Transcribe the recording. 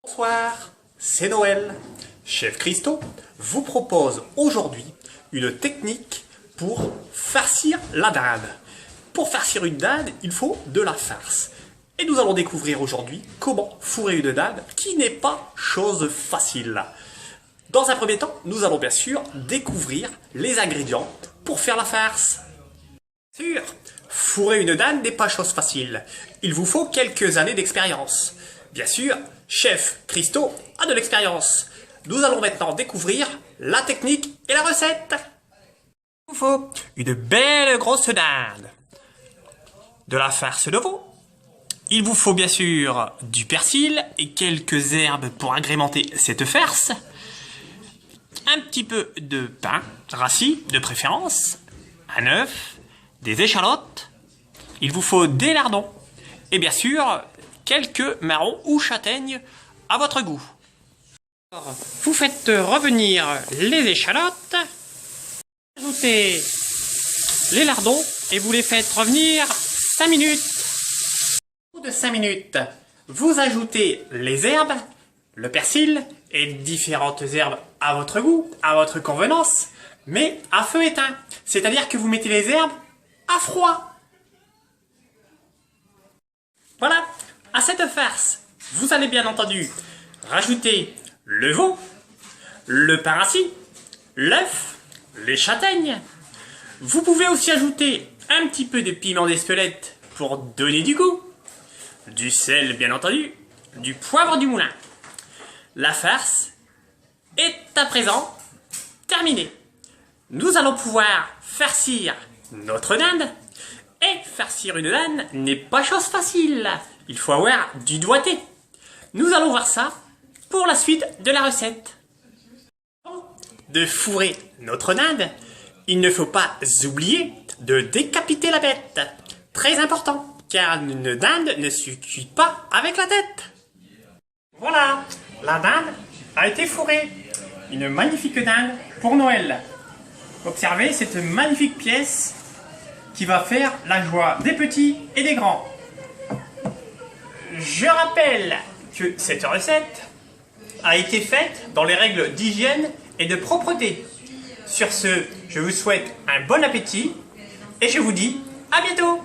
Bonsoir, c'est Noël. Chef Christo vous propose aujourd'hui une technique pour farcir la dinde. Pour farcir une dinde, il faut de la farce. Et nous allons découvrir aujourd'hui comment fourrer une dinde qui n'est pas chose facile. Dans un premier temps, nous allons bien sûr découvrir les ingrédients pour faire la farce. Bien sûr, fourrer une dinde n'est pas chose facile. Il vous faut quelques années d'expérience. Bien sûr, Chef Christo a de l'expérience. Nous allons maintenant découvrir la technique et la recette. Il vous faut une belle grosse dinde, de la farce de veau. Il vous faut bien sûr du persil et quelques herbes pour agrémenter cette farce. Un petit peu de pain rassis de préférence, un œuf, des échalotes. Il vous faut des lardons et bien sûr quelques marrons ou châtaignes à votre goût. Vous faites revenir les échalotes, ajoutez les lardons et vous les faites revenir 5 minutes. Au bout de 5 minutes, vous ajoutez les herbes, le persil et différentes herbes à votre goût, à votre convenance, mais à feu éteint. C'est-à-dire que vous mettez les herbes à froid. Voilà, à cette farce, vous allez bien entendu rajouter le veau, le pain rassis, l'œuf, les châtaignes. Vous pouvez aussi ajouter un petit peu de piment d'Espelette pour donner du goût, du sel bien entendu, du poivre du moulin. La farce est à présent terminée. Nous allons pouvoir farcir notre dinde. Et farcir une dinde n'est pas chose facile. Il faut avoir du doigté. Nous allons voir ça pour la suite de la recette. Avant de fourrer notre dinde, il ne faut pas oublier de décapiter la bête. Très important, car une dinde ne se cuit pas avec la tête. Voilà, la dinde a été fourrée. Une magnifique dinde pour Noël. Observez cette magnifique pièce qui va faire la joie des petits et des grands. Je rappelle que cette recette a été faite dans les règles d'hygiène et de propreté. Sur ce, je vous souhaite un bon appétit et je vous dis à bientôt.